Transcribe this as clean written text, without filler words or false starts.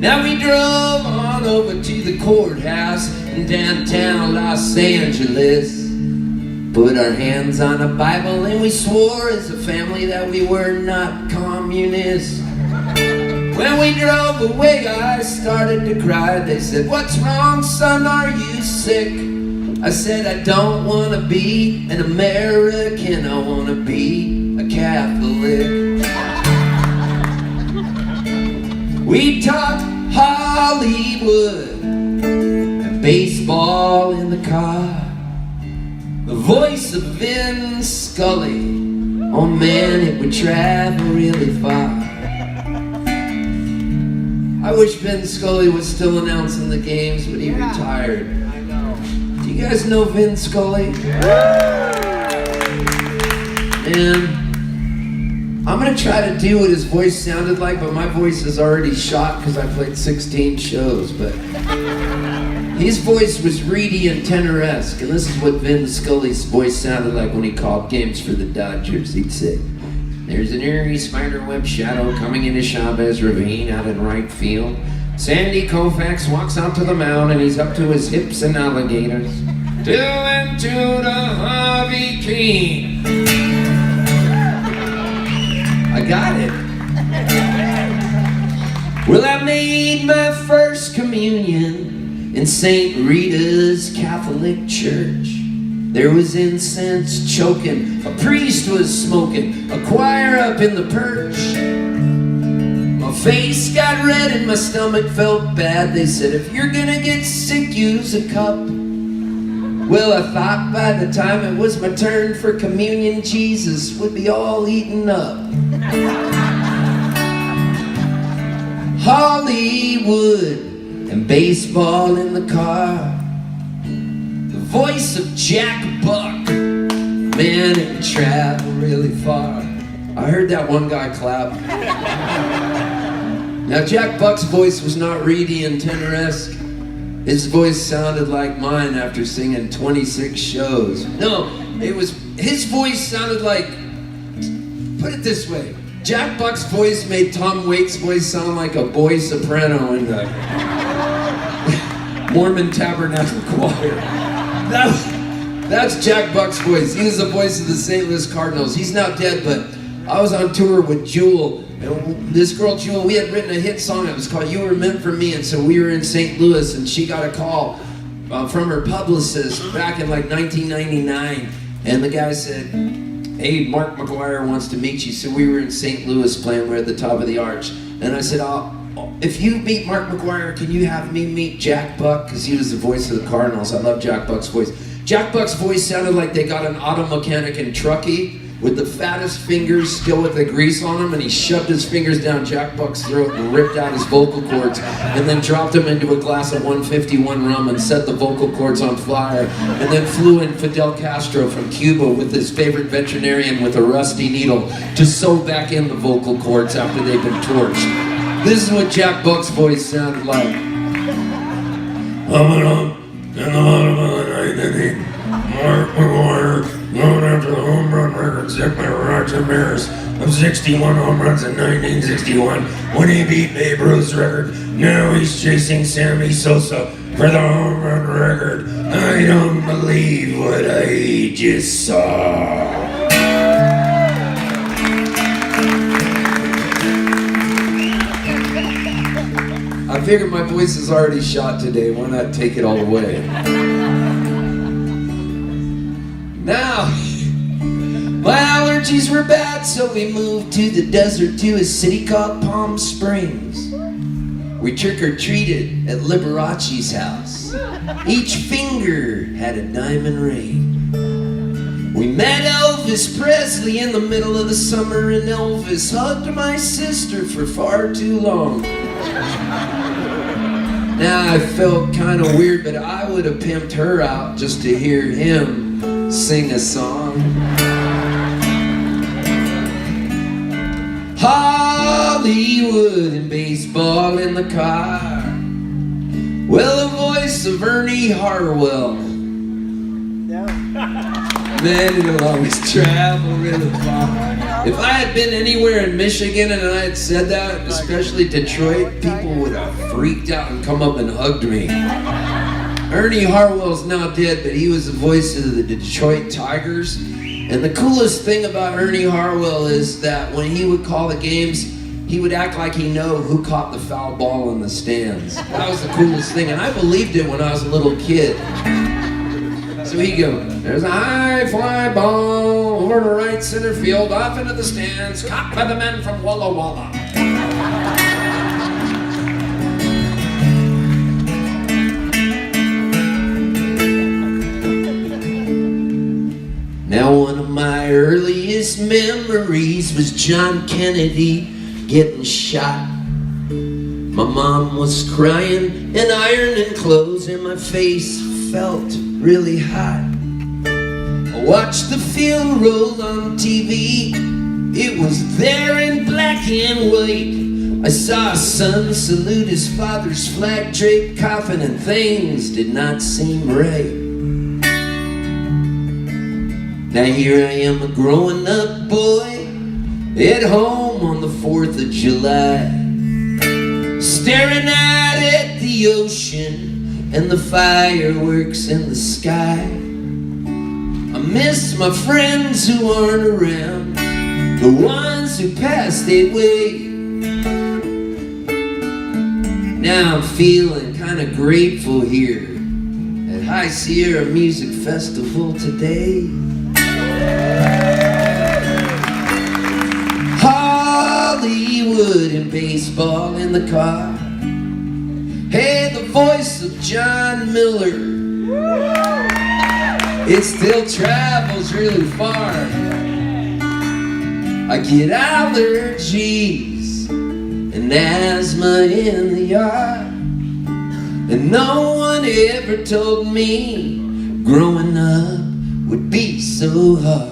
Now we drove on over to the courthouse in downtown Los Angeles. Put our hands on a Bible and we swore as a family that we were not communists. When we drove away, I started to cry. They said, "What's wrong, son? Are you sick?" I said, "I don't want to be an American. I want to be a Catholic." We talked Hollywood and baseball in the car. The voice of Vin Scully, oh man, it would travel really far. I wish Vin Scully was still announcing the games, but he retired. I know. Do you guys know Vin Scully? And I'm gonna try to do what his voice sounded like, but my voice is already shot because I played 16 shows, but his voice was reedy and tenor-esque, and this is what Vin Scully's voice sounded like when he called games for the Dodgers. He'd say, "There's an eerie spiderweb shadow coming into Chavez Ravine out in right field. Sandy Koufax walks out to the mound and he's up to his hips in alligators. 2-2 to Harvey Keene." I got it. Well, I made my first communion in St. Rita's Catholic Church. There was incense choking, a priest was smoking, a choir up in the perch. My face got red and my stomach felt bad. They said, "If you're gonna get sick, use a cup." Well, I thought by the time it was my turn for communion, Jesus would be all eaten up. Hollywood and baseball in the car. The voice of Jack Buck, man, it would travel really far. I heard that one guy clap. Now, Jack Buck's voice was not reedy and tenor-esque. His voice sounded like mine after singing 26 shows. No, his voice sounded like, put it this way, Jack Buck's voice made Tom Waits' voice sound like a boy soprano in the Mormon Tabernacle Choir. That's Jack Buck's voice. He was the voice of the St. Louis Cardinals. He's now dead, but I was on tour with Jewel. And this girl, Jewel, we had written a hit song. It was called "You Were Meant for Me." And so we were in St. Louis, and she got a call from her publicist back in like 1999. And the guy said, "Hey, Mark McGuire wants to meet you." So we were in St. Louis playing. We're at the top of the arch. And I said, "If you meet Mark McGuire, can you have me meet Jack Buck?" Because he was the voice of the Cardinals. I love Jack Buck's voice. Jack Buck's voice sounded like they got an auto mechanic in Truckee with the fattest fingers, still with the grease on them, and he shoved his fingers down Jack Buck's throat and ripped out his vocal cords, and then dropped them into a glass of 151 rum and set the vocal cords on fire, and then flew in Fidel Castro from Cuba with his favorite veterinarian with a rusty needle to sew back in the vocal cords after they've been torched. This is what Jack Buck's voice sounded like. Coming up in the bottom of the ninth inning, Mark McGuire going after the home run record set by Roger Maris of 61 home runs in 1961 when he beat Babe Ruth's record. Now he's chasing Sammy Sosa for the home run record. I don't believe what I just saw. I figured my voice is already shot today. Why not take it all the way? Now, my allergies were bad, so we moved to the desert to a city called Palm Springs. We trick-or-treated at Liberace's house. Each finger had a diamond ring. We met Elvis Presley in the middle of the summer, and Elvis hugged my sister for far too long. Now, I felt kind of weird, but I would have pimped her out just to hear him sing a song. Hollywood and baseball in the car. Well, the voice of Ernie Harwell. No. Man, it'll always travel really far. If I had been anywhere in Michigan and I had said that, especially Detroit, people would have freaked out and come up and hugged me. Ernie Harwell's now dead, but he was the voice of the Detroit Tigers. And the coolest thing about Ernie Harwell is that when he would call the games, he would act like he knew who caught the foul ball in the stands. That was the coolest thing, and I believed it when I was a little kid. So he'd go, there's a high fly ball over to right center field, off into the stands, caught by the men from Walla Walla. Now one of my earliest memories was John Kennedy getting shot. My mom was crying and ironing clothes, and my face felt really hot. I watched the funeral on TV. It was there in black and white. I saw a son salute his father's flag-draped coffin, and things did not seem right. Now here I am, a growing up boy at home on the 4th of July, staring out at the ocean and the fireworks in the sky. I miss my friends who aren't around, the ones who passed away. Now I'm feeling kind of grateful here at High Sierra Music Festival today. Hollywood and baseball in the car. Hey, the voice of John Miller. It still travels really far. I get allergies and asthma in the yard, and no one ever told me growing up would be so hard.